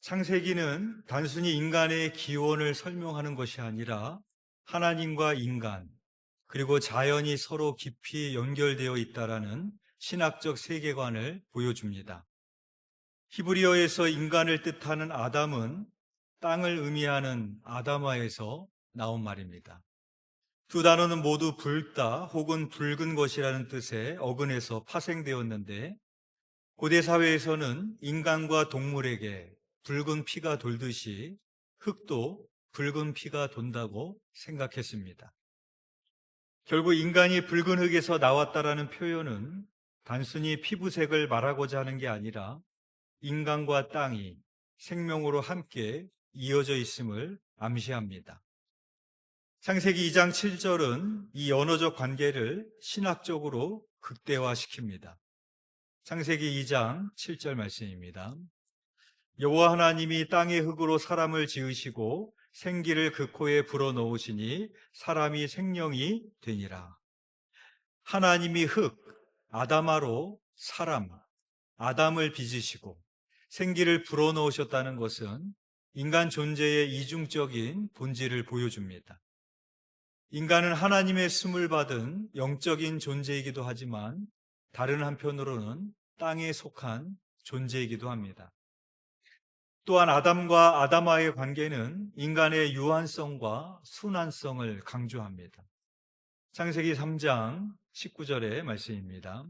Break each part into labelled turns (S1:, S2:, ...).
S1: 창세기는 단순히 인간의 기원을 설명하는 것이 아니라 하나님과 인간, 그리고 자연이 서로 깊이 연결되어 있다라는 신학적 세계관을 보여줍니다. 히브리어에서 인간을 뜻하는 아담은 땅을 의미하는 아다마에서 나온 말입니다. 두 단어는 모두 붉다 혹은 붉은 것이라는 뜻의 어근에서 파생되었는데, 고대 사회에서는 인간과 동물에게 붉은 피가 돌듯이 흙도 붉은 피가 돈다고 생각했습니다. 결국 인간이 붉은 흙에서 나왔다라는 표현은 단순히 피부색을 말하고자 하는 게 아니라 인간과 땅이 생명으로 함께 이어져 있음을 암시합니다. 창세기 2장 7절은 이 언어적 관계를 신학적으로 극대화시킵니다. 창세기 2장 7절 말씀입니다. 여호와 하나님이 땅의 흙으로 사람을 지으시고 생기를 그 코에 불어넣으시니 사람이 생명이 되니라. 하나님이 흙, 아담아로 사람, 아담을 빚으시고 생기를 불어넣으셨다는 것은 인간 존재의 이중적인 본질을 보여줍니다. 인간은 하나님의 씀을 받은 영적인 존재이기도 하지만 다른 한편으로는 땅에 속한 존재이기도 합니다. 또한 아담과 아담아의 관계는 인간의 유한성과 순환성을 강조합니다. 창세기 3장 19절의 말씀입니다.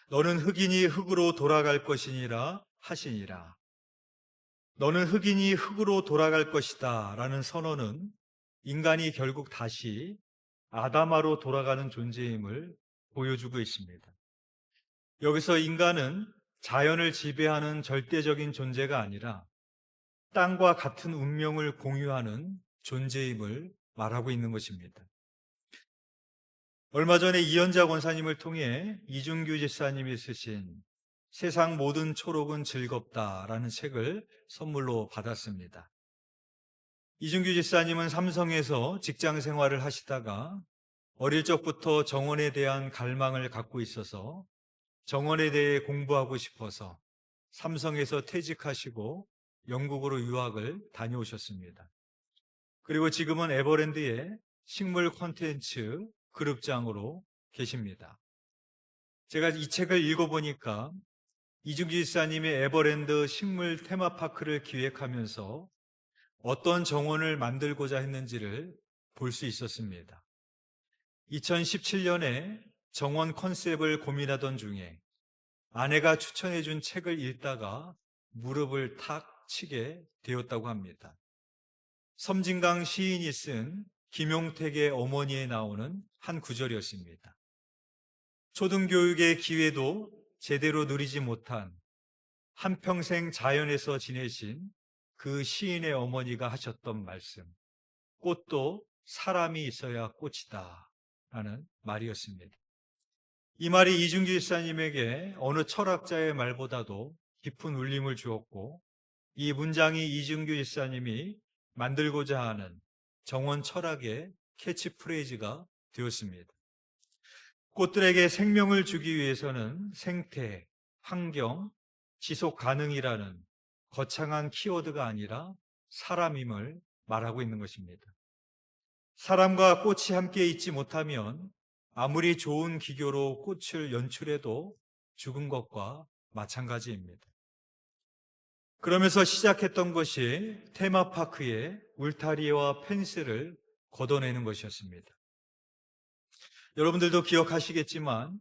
S1: 너는 흙이니 흙으로 돌아갈 것이니라 하시니라. 너는 흙이니 흙으로 돌아갈 것이다 라는 선언은 인간이 결국 다시 아담아로 돌아가는 존재임을 보여주고 있습니다. 여기서 인간은 자연을 지배하는 절대적인 존재가 아니라 땅과 같은 운명을 공유하는 존재임을 말하고 있는 것입니다. 얼마 전에 이현자 권사님을 통해 이준규 집사님이 쓰신 세상 모든 초록은 즐겁다라는 책을 선물로 받았습니다. 이준규 집사님은 삼성에서 직장 생활을 하시다가 어릴 적부터 정원에 대한 갈망을 갖고 있어서 정원에 대해 공부하고 싶어서 삼성에서 퇴직하시고 영국으로 유학을 다녀오셨습니다. 그리고 지금은 에버랜드의 식물 콘텐츠 그룹장으로 계십니다. 제가 이 책을 읽어보니까 이준기 집사님의 에버랜드 식물 테마파크를 기획하면서 어떤 정원을 만들고자 했는지를 볼 수 있었습니다. 2017년에 정원 컨셉을 고민하던 중에 아내가 추천해준 책을 읽다가 무릎을 탁 치게 되었다고 합니다. 섬진강 시인이 쓴 김용택의 어머니에 나오는 한 구절이었습니다. 초등교육의 기회도 제대로 누리지 못한 한평생 자연에서 지내신 그 시인의 어머니가 하셨던 말씀, 꽃도 사람이 있어야 꽃이다 라는 말이었습니다. 이 말이 이준규 집사님에게 어느 철학자의 말보다도 깊은 울림을 주었고, 이 문장이 이준규 집사님이 만들고자 하는 정원 철학의 캐치프레이즈가 되었습니다. 꽃들에게 생명을 주기 위해서는 생태, 환경, 지속 가능이라는 거창한 키워드가 아니라 사람임을 말하고 있는 것입니다. 사람과 꽃이 함께 있지 못하면 아무리 좋은 기교로 꽃을 연출해도 죽은 것과 마찬가지입니다. 그러면서 시작했던 것이 테마파크의 울타리와 펜스를 걷어내는 것이었습니다. 여러분들도 기억하시겠지만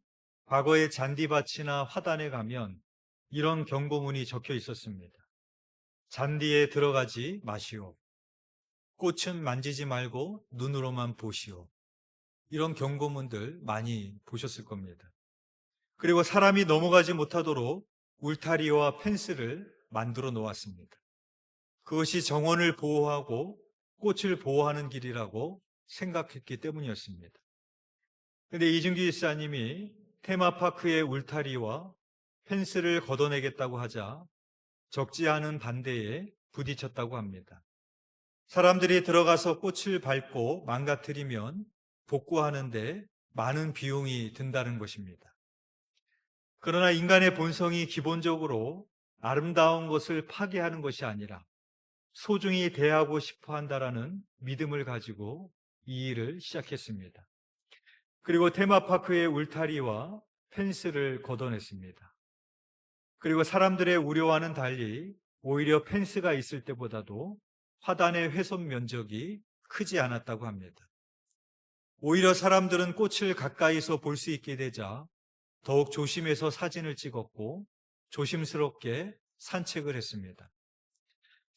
S1: 과거의 잔디밭이나 화단에 가면 이런 경고문이 적혀 있었습니다. 잔디에 들어가지 마시오. 꽃은 만지지 말고 눈으로만 보시오. 이런 경고문들 많이 보셨을 겁니다. 그리고 사람이 넘어가지 못하도록 울타리와 펜스를 만들어 놓았습니다. 그것이 정원을 보호하고 꽃을 보호하는 길이라고 생각했기 때문이었습니다. 그런데 이준규 집사님이 테마파크의 울타리와 펜스를 걷어내겠다고 하자 적지 않은 반대에 부딪혔다고 합니다. 사람들이 들어가서 꽃을 밟고 망가뜨리면 복구하는데 많은 비용이 든다는 것입니다. 그러나 인간의 본성이 기본적으로 아름다운 것을 파괴하는 것이 아니라 소중히 대하고 싶어 한다라는 믿음을 가지고 이 일을 시작했습니다. 그리고 테마파크의 울타리와 펜스를 걷어냈습니다. 그리고 사람들의 우려와는 달리 오히려 펜스가 있을 때보다도 화단의 훼손 면적이 크지 않았다고 합니다. 오히려 사람들은 꽃을 가까이서 볼 수 있게 되자 더욱 조심해서 사진을 찍었고 조심스럽게 산책을 했습니다.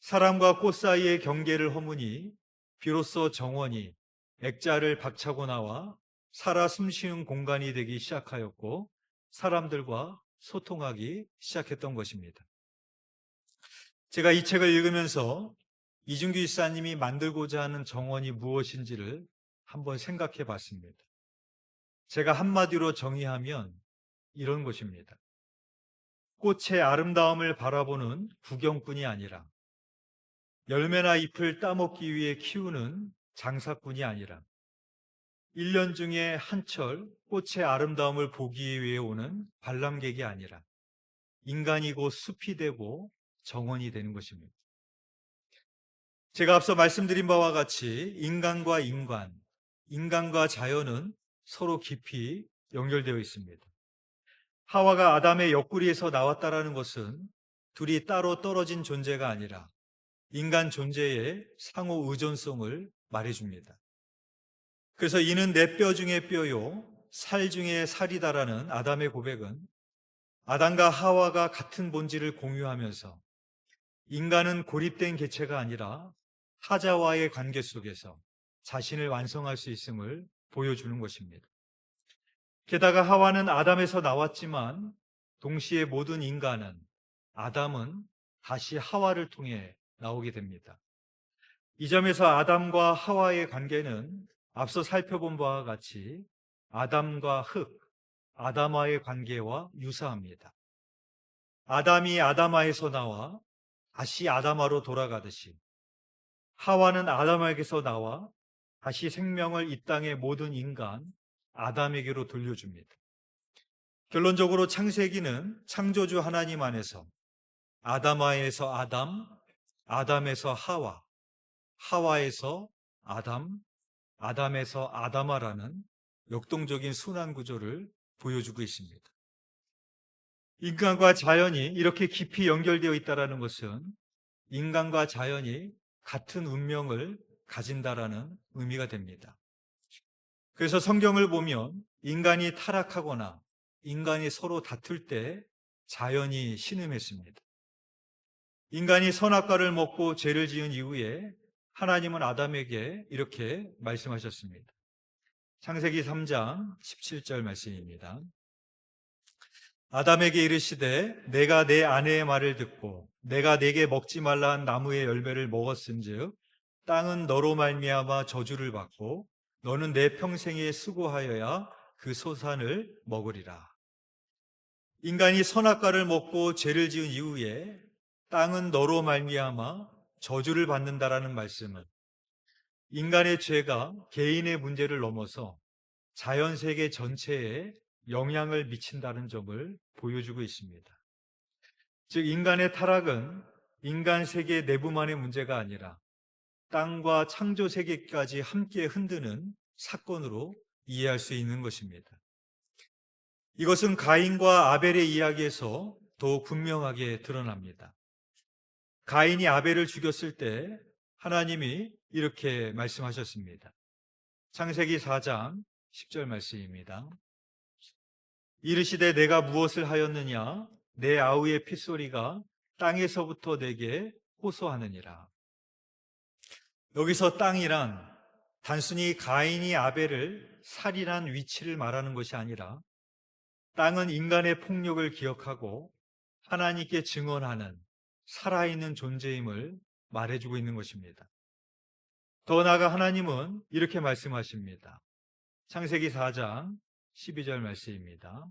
S1: 사람과 꽃 사이의 경계를 허무니 비로소 정원이 액자를 박차고 나와 살아 숨쉬는 공간이 되기 시작하였고 사람들과 소통하기 시작했던 것입니다. 제가 이 책을 읽으면서 이준규 집사님이 만들고자 하는 정원이 무엇인지를 한번 생각해 봤습니다. 제가 한마디로 정의하면 이런 것입니다. 꽃의 아름다움을 바라보는 구경꾼이 아니라 열매나 잎을 따먹기 위해 키우는 장사꾼이 아니라 1년 중에 한철 꽃의 아름다움을 보기 위해 오는 관람객이 아니라 인간이 곧 숲이 되고 정원이 되는 것입니다. 제가 앞서 말씀드린 바와 같이 인간과 인간, 인간과 자연은 서로 깊이 연결되어 있습니다. 하와가 아담의 옆구리에서 나왔다라는 것은 둘이 따로 떨어진 존재가 아니라 인간 존재의 상호 의존성을 말해줍니다. 그래서 이는 내 뼈 중에 뼈요, 살 중에 살이다라는 아담의 고백은 아담과 하와가 같은 본질을 공유하면서 인간은 고립된 개체가 아니라 타자와의 관계 속에서 자신을 완성할 수 있음을 보여주는 것입니다. 게다가 하와는 아담에서 나왔지만 동시에 모든 인간은 아담은 다시 하와를 통해 나오게 됩니다. 이 점에서 아담과 하와의 관계는 앞서 살펴본 바와 같이 아담과 흙, 아담과의 관계와 유사합니다. 아담이 아담아에서 나와 다시 아담아로 돌아가듯이 하와는 아담에게서 나와 다시 생명을 이 땅의 모든 인간 아담에게로 돌려줍니다. 결론적으로 창세기는 창조주 하나님 안에서 아담아에서 아담, 아담에서 하와, 하와에서 아담, 아담에서 아담아라는 역동적인 순환 구조를 보여주고 있습니다. 인간과 자연이 이렇게 깊이 연결되어 있다는 것은 인간과 자연이 같은 운명을 가진다라는 의미가 됩니다. 그래서 성경을 보면 인간이 타락하거나 인간이 서로 다툴 때 자연이 신음했습니다. 인간이 선악과를 먹고 죄를 지은 이후에 하나님은 아담에게 이렇게 말씀하셨습니다. 창세기 3장 17절 말씀입니다. 아담에게 이르시되 내가 내 아내의 말을 듣고 내가 내게 먹지 말라 한 나무의 열매를 먹었은즉 땅은 너로 말미암아 저주를 받고 너는 내 평생에 수고하여야 그 소산을 먹으리라. 인간이 선악과를 먹고 죄를 지은 이후에 땅은 너로 말미암아 저주를 받는다라는 말씀은 인간의 죄가 개인의 문제를 넘어서 자연 세계 전체에 영향을 미친다는 점을 보여주고 있습니다. 즉 인간의 타락은 인간 세계 내부만의 문제가 아니라 땅과 창조 세계까지 함께 흔드는 사건으로 이해할 수 있는 것입니다. 이것은 가인과 아벨의 이야기에서 더욱 분명하게 드러납니다. 가인이 아벨을 죽였을 때 하나님이 이렇게 말씀하셨습니다. 창세기 4장 10절 말씀입니다. 이르시되 내가 무엇을 하였느냐 내 아우의 핏소리가 땅에서부터 내게 호소하느니라. 여기서 땅이란 단순히 가인이 아벨을 살인한 위치를 말하는 것이 아니라 땅은 인간의 폭력을 기억하고 하나님께 증언하는 살아있는 존재임을 말해주고 있는 것입니다. 더 나아가 하나님은 이렇게 말씀하십니다. 창세기 4장 12절 말씀입니다.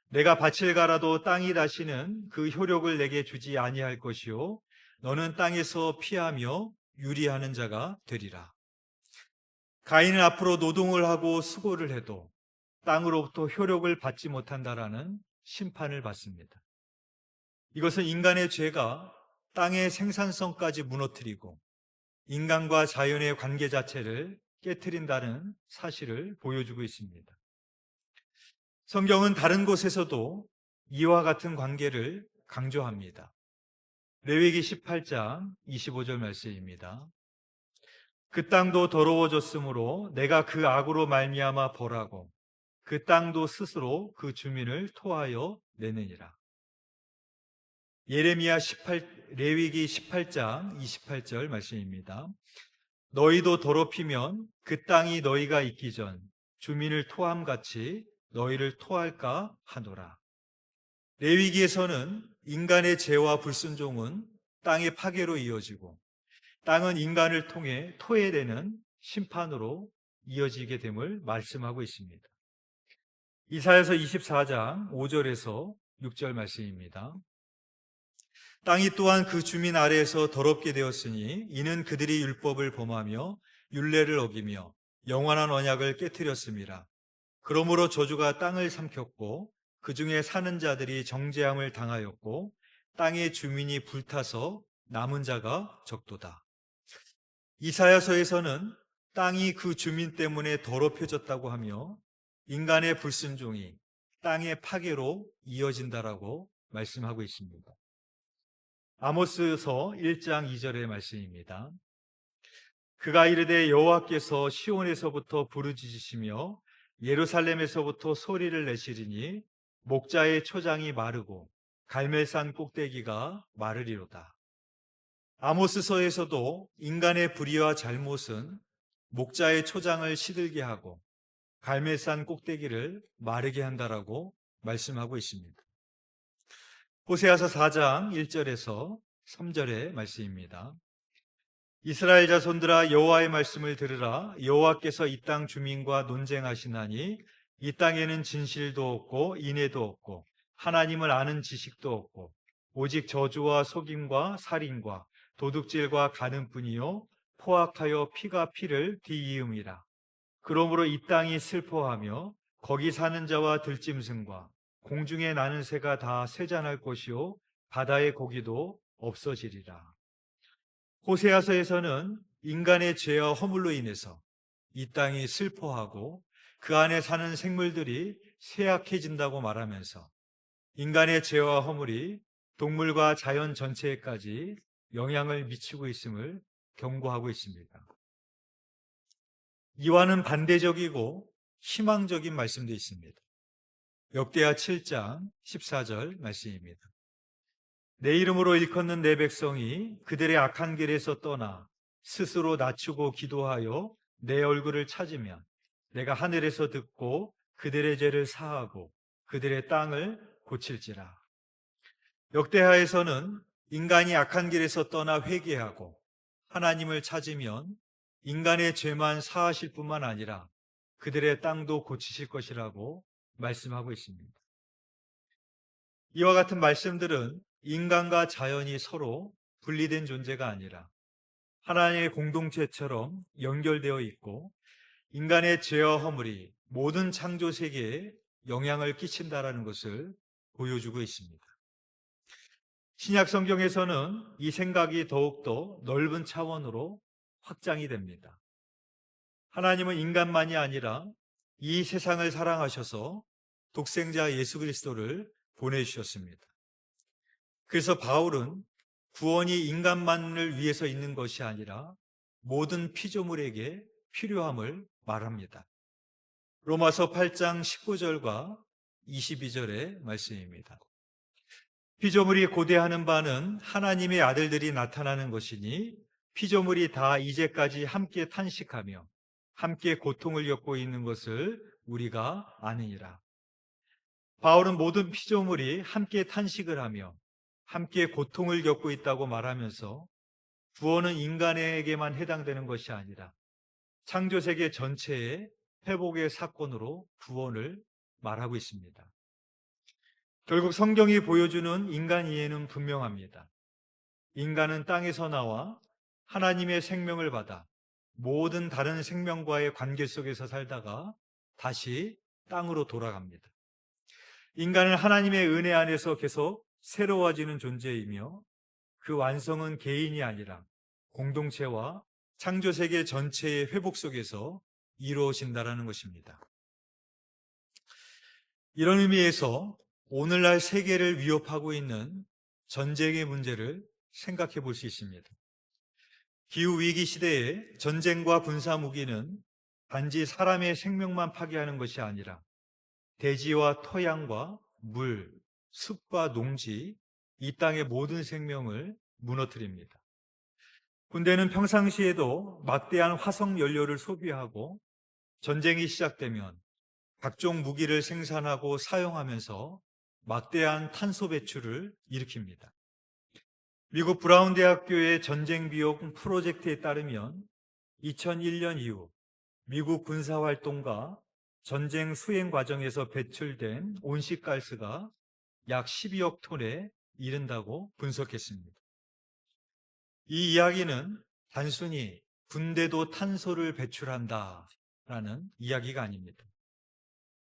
S1: 내가 밭을 갈아도 땅이 다시는 그 효력을 내게 주지 아니할 것이요 너는 땅에서 피하며 유리하는 자가 되리라. 가인은 앞으로 노동을 하고 수고를 해도 땅으로부터 효력을 받지 못한다라는 심판을 받습니다. 이것은 인간의 죄가 땅의 생산성까지 무너뜨리고 인간과 자연의 관계 자체를 깨트린다는 사실을 보여주고 있습니다. 성경은 다른 곳에서도 이와 같은 관계를 강조합니다. 레위기 18장 25절 말씀입니다. 그 땅도 더러워졌으므로 내가 그 악으로 말미암아 벌하고 그 땅도 스스로 그 주민을 토하여 내느니라. 레위기 18장 28절 말씀입니다. 너희도 더럽히면 그 땅이 너희가 있기 전 주민을 토함같이 너희를 토할까 하노라. 레위기에서는 인간의 죄와 불순종은 땅의 파괴로 이어지고 땅은 인간을 통해 토해내는 심판으로 이어지게 됨을 말씀하고 있습니다. 이사야서 24장 5절에서 6절 말씀입니다. 땅이 또한 그 주민 아래에서 더럽게 되었으니 이는 그들이 율법을 범하며 율례를 어기며 영원한 언약을 깨뜨렸습니다. 그러므로 저주가 땅을 삼켰고 그 중에 사는 자들이 정죄함을 당하였고 땅의 주민이 불타서 남은 자가 적도다. 이사야서에서는 땅이 그 주민 때문에 더럽혀졌다고 하며 인간의 불순종이 땅의 파괴로 이어진다라고 말씀하고 있습니다. 아모스서 1장 2절의 말씀입니다. 그가 이르되 여호와께서 시온에서부터 부르짖으시며 예루살렘에서부터 소리를 내시리니 목자의 초장이 마르고 갈멜산 꼭대기가 마르리로다. 아모스서에서도 인간의 불의와 잘못은 목자의 초장을 시들게 하고 갈멜산 꼭대기를 마르게 한다라고 말씀하고 있습니다. 호세아서 4장 1절에서 3절의 말씀입니다. 이스라엘 자손들아 여호와의 말씀을 들으라. 여호와께서 이 땅 주민과 논쟁하시나니 이 땅에는 진실도 없고 인애도 없고 하나님을 아는 지식도 없고 오직 저주와 속임과 살인과 도둑질과 간음뿐이요 포악하여 피가 피를 뒤이음이라. 그러므로 이 땅이 슬퍼하며 거기 사는 자와 들짐승과 공중에 나는 새가 다 쇠잔할 것이요 바다의 고기도 없어지리라. 호세아서에서는 인간의 죄와 허물로 인해서 이 땅이 슬퍼하고 그 안에 사는 생물들이 쇠약해진다고 말하면서 인간의 죄와 허물이 동물과 자연 전체에까지 영향을 미치고 있음을 경고하고 있습니다. 이와는 반대적이고 희망적인 말씀도 있습니다. 역대하 7장 14절 말씀입니다. 내 이름으로 일컫는 내 백성이 그들의 악한 길에서 떠나 스스로 낮추고 기도하여 내 얼굴을 찾으면 내가 하늘에서 듣고 그들의 죄를 사하고 그들의 땅을 고칠지라. 역대하에서는 인간이 악한 길에서 떠나 회개하고 하나님을 찾으면 인간의 죄만 사하실 뿐만 아니라 그들의 땅도 고치실 것이라고 말씀하고 있습니다. 이와 같은 말씀들은 인간과 자연이 서로 분리된 존재가 아니라 하나님의 공동체처럼 연결되어 있고 인간의 죄와 허물이 모든 창조 세계에 영향을 끼친다라는 것을 보여주고 있습니다. 신약 성경에서는 이 생각이 더욱더 넓은 차원으로 확장이 됩니다. 하나님은 인간만이 아니라 이 세상을 사랑하셔서 독생자 예수 그리스도를 보내주셨습니다. 그래서 바울은 구원이 인간만을 위해서 있는 것이 아니라 모든 피조물에게 필요함을 말합니다. 로마서 8장 19절과 22절의 말씀입니다. 피조물이 고대하는 바는 하나님의 아들들이 나타나는 것이니 피조물이 다 이제까지 함께 탄식하며 함께 고통을 겪고 있는 것을 우리가 아느니라. 바울은 모든 피조물이 함께 탄식을 하며 함께 고통을 겪고 있다고 말하면서 구원은 인간에게만 해당되는 것이 아니라 창조세계 전체의 회복의 사건으로 구원을 말하고 있습니다. 결국 성경이 보여주는 인간 이해는 분명합니다. 인간은 땅에서 나와 하나님의 생명을 받아 모든 다른 생명과의 관계 속에서 살다가 다시 땅으로 돌아갑니다. 인간은 하나님의 은혜 안에서 계속 새로워지는 존재이며 그 완성은 개인이 아니라 공동체와 창조세계 전체의 회복 속에서 이루어진다는 것입니다. 이런 의미에서 오늘날 세계를 위협하고 있는 전쟁의 문제를 생각해 볼 수 있습니다. 기후위기 시대에 전쟁과 군사무기는 단지 사람의 생명만 파괴하는 것이 아니라 대지와 토양과 물, 숲과 농지, 이 땅의 모든 생명을 무너뜨립니다. 군대는 평상시에도 막대한 화석 연료를 소비하고 전쟁이 시작되면 각종 무기를 생산하고 사용하면서 막대한 탄소 배출을 일으킵니다. 미국 브라운 대학교의 전쟁 비용 프로젝트에 따르면 2001년 이후 미국 군사활동과 전쟁 수행 과정에서 배출된 온실가스가 약 12억 톤에 이른다고 분석했습니다. 이 이야기는 단순히 군대도 탄소를 배출한다라는 이야기가 아닙니다.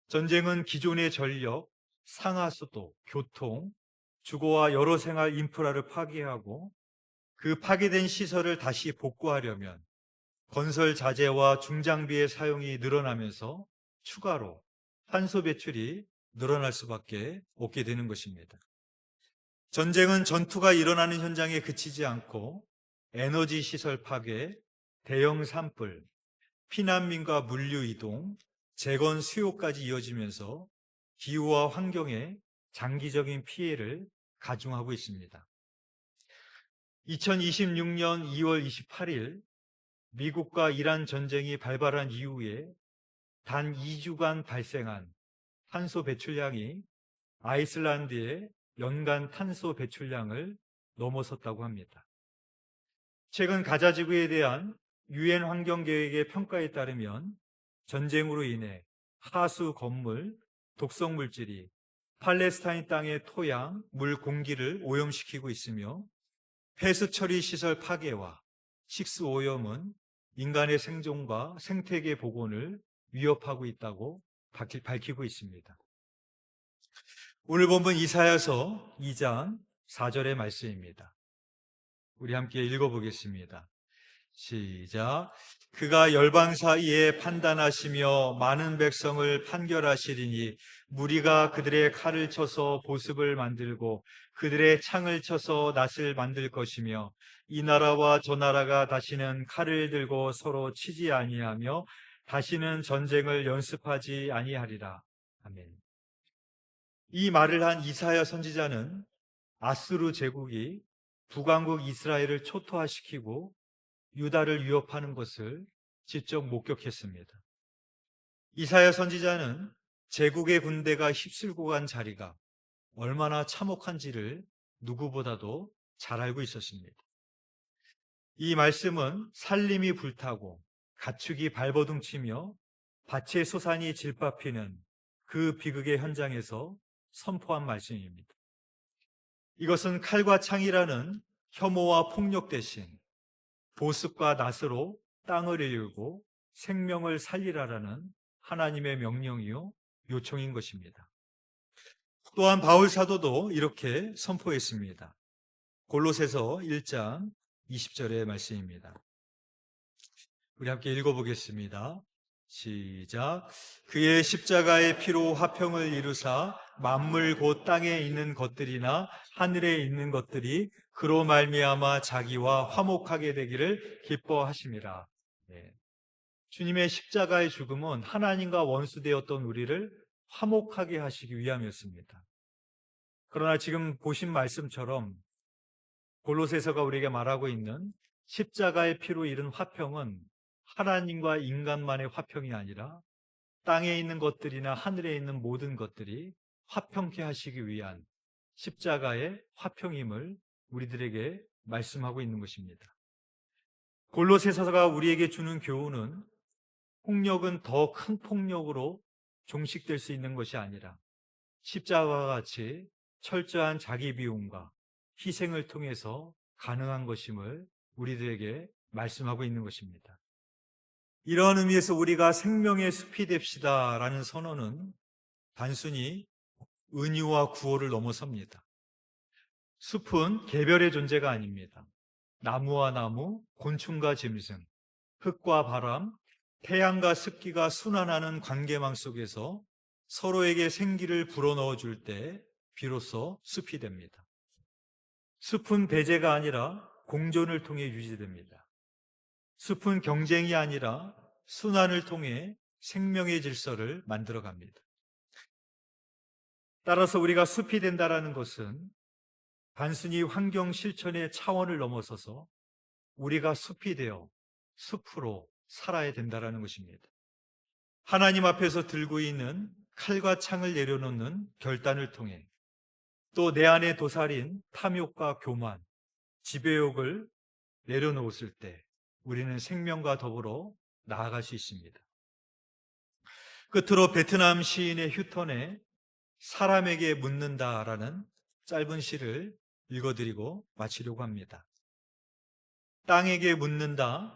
S1: 전쟁은 기존의 전력, 상하수도, 교통, 주거와 여러 생활 인프라를 파괴하고 그 파괴된 시설을 다시 복구하려면 건설 자재와 중장비의 사용이 늘어나면서 추가로 탄소 배출이 늘어날 수밖에 없게 되는 것입니다. 전쟁은 전투가 일어나는 현장에 그치지 않고 에너지 시설 파괴, 대형 산불, 피난민과 물류 이동, 재건 수요까지 이어지면서 기후와 환경에 장기적인 피해를 가중하고 있습니다. 2026년 2월 28일 미국과 이란 전쟁이 발발한 이후에 단 2주간 발생한 탄소 배출량이 아이슬란드의 연간 탄소 배출량을 넘어섰다고 합니다. 최근 가자 지구에 대한 유엔 환경계획의 평가에 따르면 전쟁으로 인해 하수 건물, 독성 물질이 팔레스타인 땅의 토양, 물, 공기를 오염시키고 있으며 폐수 처리 시설 파괴와 식수 오염은 인간의 생존과 생태계 복원을 위협하고 있다고 밝히고 있습니다. 오늘 본문 이사야서 2장 4절의 말씀입니다. 우리 함께 읽어보겠습니다. 시작. 그가 열방 사이에 판단하시며 많은 백성을 판결하시리니 무리가 그들의 칼을 쳐서 보습을 만들고 그들의 창을 쳐서 낫을 만들 것이며 이 나라와 저 나라가 다시는 칼을 들고 서로 치지 아니하며 다시는 전쟁을 연습하지 아니하리라. 아멘. 이 말을 한 이사야 선지자는 아수르 제국이 북왕국 이스라엘을 초토화시키고 유다를 위협하는 것을 직접 목격했습니다. 이사야 선지자는 제국의 군대가 휩쓸고 간 자리가 얼마나 참혹한지를 누구보다도 잘 알고 있었습니다. 이 말씀은 산림이 불타고 가축이 발버둥치며 밭의 소산이 질밥히는 그 비극의 현장에서 선포한 말씀입니다. 이것은 칼과 창이라는 혐오와 폭력 대신 보습과 낫으로 땅을 일구고 생명을 살리라라는 하나님의 명령이요 요청인 것입니다. 또한 바울 사도도 이렇게 선포했습니다. 골로새서 1장 20절의 말씀입니다. 우리 함께 읽어보겠습니다. 시작. 그의 십자가의 피로 화평을 이루사 만물 곧 땅에 있는 것들이나 하늘에 있는 것들이 그로 말미암아 자기와 화목하게 되기를 기뻐하심이라. 네. 주님의 십자가의 죽음은 하나님과 원수되었던 우리를 화목하게 하시기 위함이었습니다. 그러나 지금 보신 말씀처럼 골로새서가 우리에게 말하고 있는 십자가의 피로 이룬 화평은 하나님과 인간만의 화평이 아니라 땅에 있는 것들이나 하늘에 있는 모든 것들이 화평케 하시기 위한 십자가의 화평임을 우리들에게 말씀하고 있는 것입니다. 골로새서가 우리에게 주는 교훈은 폭력은 더 큰 폭력으로 종식될 수 있는 것이 아니라 십자가와 같이 철저한 자기 비움과 희생을 통해서 가능한 것임을 우리들에게 말씀하고 있는 것입니다. 이러한 의미에서 우리가 생명의 숲이 됩시다라는 선언은 단순히 은유와 구호를 넘어섭니다. 숲은 개별의 존재가 아닙니다. 나무와 나무, 곤충과 짐승, 흙과 바람, 태양과 습기가 순환하는 관계망 속에서 서로에게 생기를 불어넣어 줄 때 비로소 숲이 됩니다. 숲은 배제가 아니라 공존을 통해 유지됩니다. 숲은 경쟁이 아니라 순환을 통해 생명의 질서를 만들어 갑니다. 따라서 우리가 숲이 된다는 것은 단순히 환경 실천의 차원을 넘어서서 우리가 숲이 되어 숲으로 살아야 된다는 것입니다. 하나님 앞에서 들고 있는 칼과 창을 내려놓는 결단을 통해 또 내 안에 도살인 탐욕과 교만, 지배욕을 내려놓았을 때 우리는 생명과 더불어 나아갈 수 있습니다. 끝으로 베트남 시인의 휴턴의 사람에게 묻는다라는 짧은 시를 읽어드리고 마치려고 합니다. 땅에게 묻는다.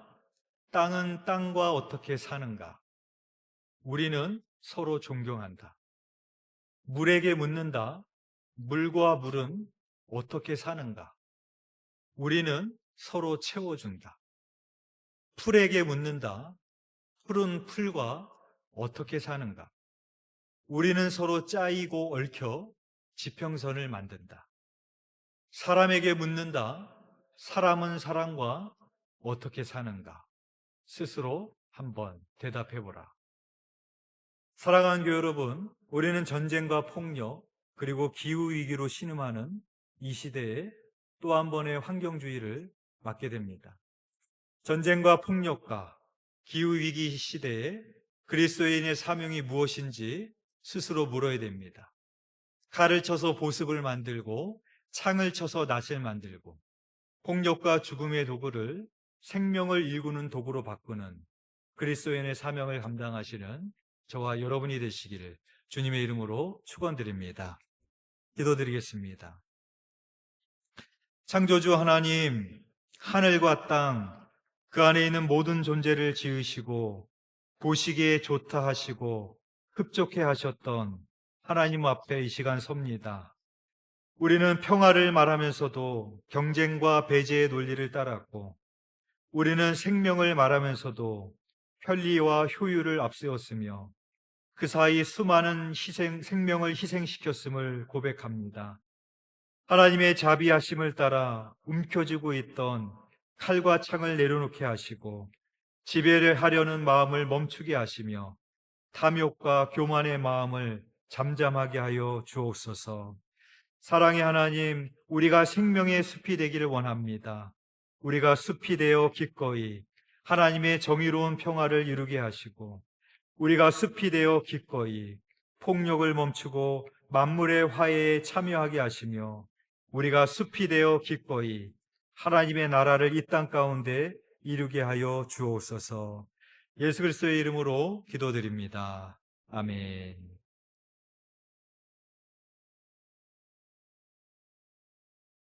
S1: 땅은 땅과 어떻게 사는가? 우리는 서로 존경한다. 물에게 묻는다. 물과 물은 어떻게 사는가? 우리는 서로 채워준다. 풀에게 묻는다. 풀은 풀과 어떻게 사는가? 우리는 서로 짜이고 얽혀 지평선을 만든다. 사람에게 묻는다. 사람은 사람과 어떻게 사는가? 스스로 한번 대답해보라. 사랑하는 교회 여러분, 우리는 전쟁과 폭력 그리고 기후위기로 신음하는 이 시대에 또 한 번의 환경주의를 맞게 됩니다. 전쟁과 폭력과 기후위기 시대에 그리스도인의 사명이 무엇인지 스스로 물어야 됩니다. 칼을 쳐서 보습을 만들고 창을 쳐서 낫을 만들고 폭력과 죽음의 도구를 생명을 일구는 도구로 바꾸는 그리스도인의 사명을 감당하시는 저와 여러분이 되시기를 주님의 이름으로 축원드립니다. 기도드리겠습니다. 창조주 하나님, 하늘과 땅, 그 안에 있는 모든 존재를 지으시고 보시기에 좋다 하시고 흡족해 하셨던 하나님 앞에 이 시간 섭니다. 우리는 평화를 말하면서도 경쟁과 배제의 논리를 따랐고 우리는 생명을 말하면서도 편리와 효율을 앞세웠으며 그 사이 수많은 생명을 희생시켰음을 고백합니다. 하나님의 자비하심을 따라 움켜쥐고 있던 칼과 창을 내려놓게 하시고 지배를 하려는 마음을 멈추게 하시며 탐욕과 교만의 마음을 잠잠하게 하여 주옵소서. 사랑의 하나님, 우리가 생명의 숲이 되기를 원합니다. 우리가 숲이 되어 기꺼이 하나님의 정의로운 평화를 이루게 하시고 우리가 숲이 되어 기꺼이 폭력을 멈추고 만물의 화해에 참여하게 하시며 우리가 숲이 되어 기꺼이 하나님의 나라를 이 땅 가운데 이루게 하여 주옵소서. 예수 그리스도의 이름으로 기도드립니다. 아멘.